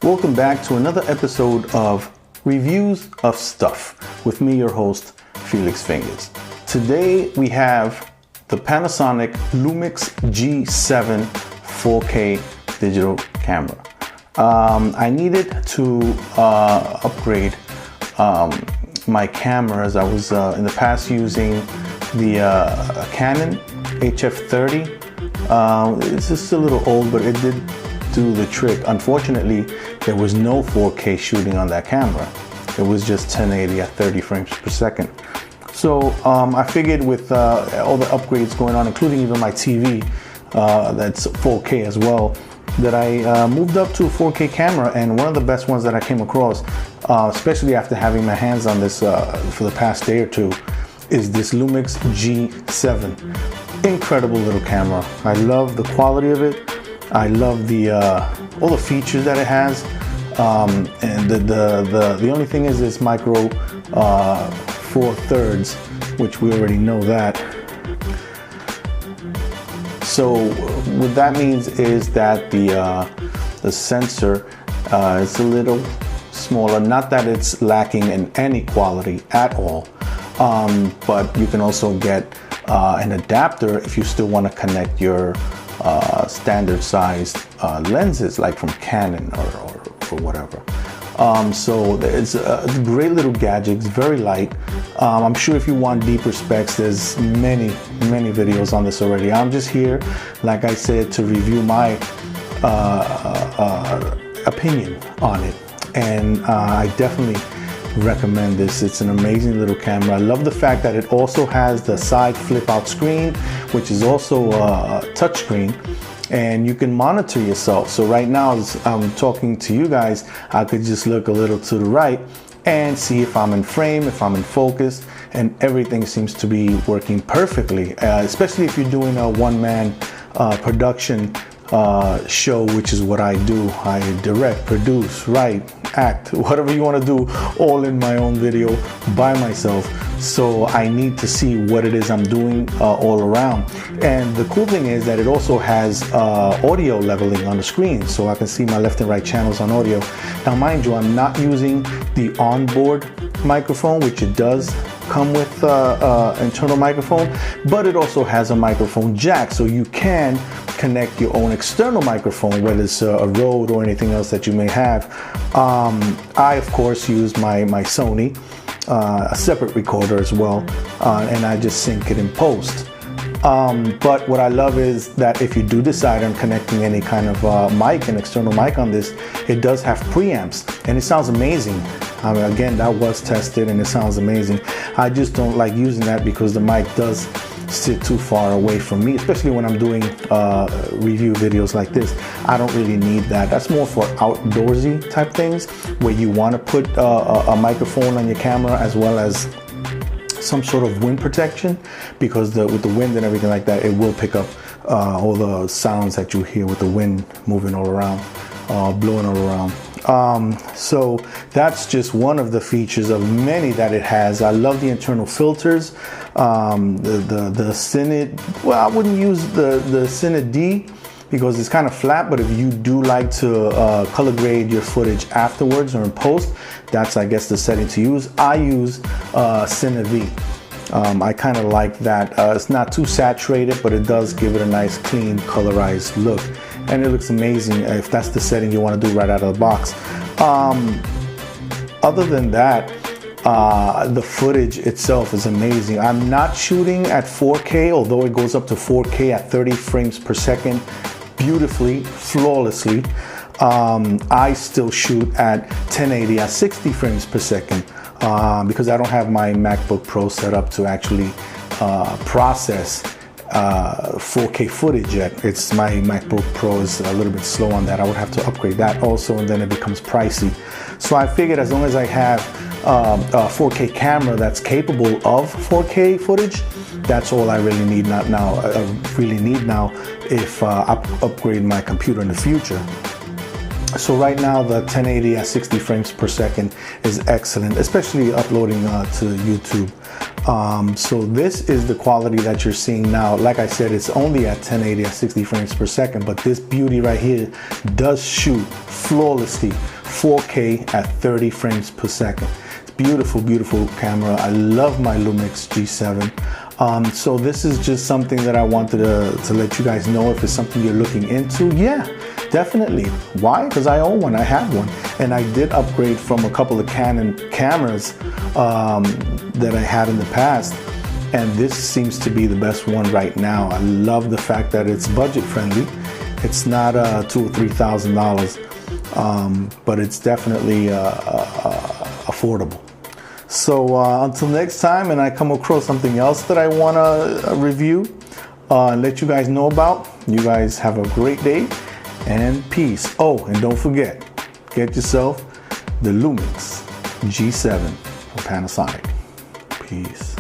Welcome back to another episode of Reviews of Stuff with me, your host, Felix Fingerz. Today we have the Panasonic Lumix G7 4K digital camera. I needed to upgrade my cameras. I was in the past using the Canon HF30. It's just a little old, but it did do the trick. Unfortunately, there was no 4K shooting on that camera. It was just 1080 at 30 frames per second. So I figured with all the upgrades going on, including even my TV that's 4K as well, that I moved up to a 4K camera. And one of the best ones that I came across, especially after having my hands on this for the past day or two, is this Lumix G7. Incredible little camera. I love the quality of it. I love the all the features that it has. And the only thing is it's micro 4/3, which we already know that. So what that means is that the sensor is a little smaller. Not that it's lacking in any quality at all, but you can also get an adapter if you still want to connect your standard sized lenses, like from Canon or whatever. So it's a great little gadget. It's very light. I'm sure if you want deeper specs, there's many videos on this already. I'm just here, like I said, to review my opinion on it, and I definitely recommend this. It's an amazing little camera. I love the fact that it also has the side flip out screen, which is also a touch screen, and you can monitor yourself. So right now, as I'm talking to you guys, I could just look a little to the right and see if I'm in frame, if I'm in focus, and everything seems to be working perfectly, especially if you're doing a one-man production show, which is what I do. I direct, produce, write, act, whatever you want to do, all in my own video by myself. So I need to see what it is I'm doing all around. And the cool thing is that it also has audio leveling on the screen, so I can see my left and right channels on audio. Now mind you, I'm not using the onboard microphone, which it does come with internal microphone, but it also has a microphone jack, so you can connect your own external microphone, whether it's a Rode or anything else that you may have. I of course use my Sony, a separate recorder as well, and I just sync it in post. But what I love is that if you do decide on connecting any kind of mic, an external mic on this, it does have preamps, and it sounds amazing. I mean, again, that was tested and it sounds amazing. I just don't like using that because the mic does sit too far away from me, especially when I'm doing review videos like this. I don't really need that. That's more for outdoorsy type things, where you want to put a microphone on your camera as well as some sort of wind protection, because with the wind and everything like that, it will pick up all the sounds that you hear with the wind moving all around, blowing all around. So that's just one of the features of many that it has. I love the internal filters, the Cine. Well, I wouldn't use the Cine D because it's kind of flat, but if you do like to color grade your footage afterwards or in post, that's, I guess, the setting to use. I use Cine V. I kind of like that. It's not too saturated, but it does give it a nice, clean, colorized look. And it looks amazing if that's the setting you want to do right out of the box. Other than that, the footage itself is amazing. I'm not shooting at 4K, although it goes up to 4K at 30 frames per second beautifully, flawlessly. I still shoot at 1080 at 60 frames per second because I don't have my MacBook Pro set up to actually process 4K footage yet. It's my MacBook Pro is a little bit slow on that. I would have to upgrade that also, and then it becomes pricey. So I figured as long as I have a 4K camera that's capable of 4K footage, that's all I really need now. If I upgrade my computer in the future. So right now the 1080 at 60 frames per second is excellent, especially uploading to YouTube. So this is the quality that you're seeing now. Like I said, it's only at 1080 at 60 frames per second, but this beauty right here does shoot flawlessly 4K at 30 frames per second. It's beautiful, beautiful camera. I love my Lumix G7. So this is just something that I wanted to let you guys know if it's something you're looking into. Yeah, definitely. Why? Because I own one, I have one. And I did upgrade from a couple of Canon cameras that I had in the past. And this seems to be the best one right now. I love the fact that it's budget friendly. It's not $2,000 or $3,000, but it's definitely affordable. So until next time, and I come across something else that I want to review and let you guys know about, you guys have a great day and peace. Oh, and don't forget, get yourself the Lumix G7 from Panasonic. Peace.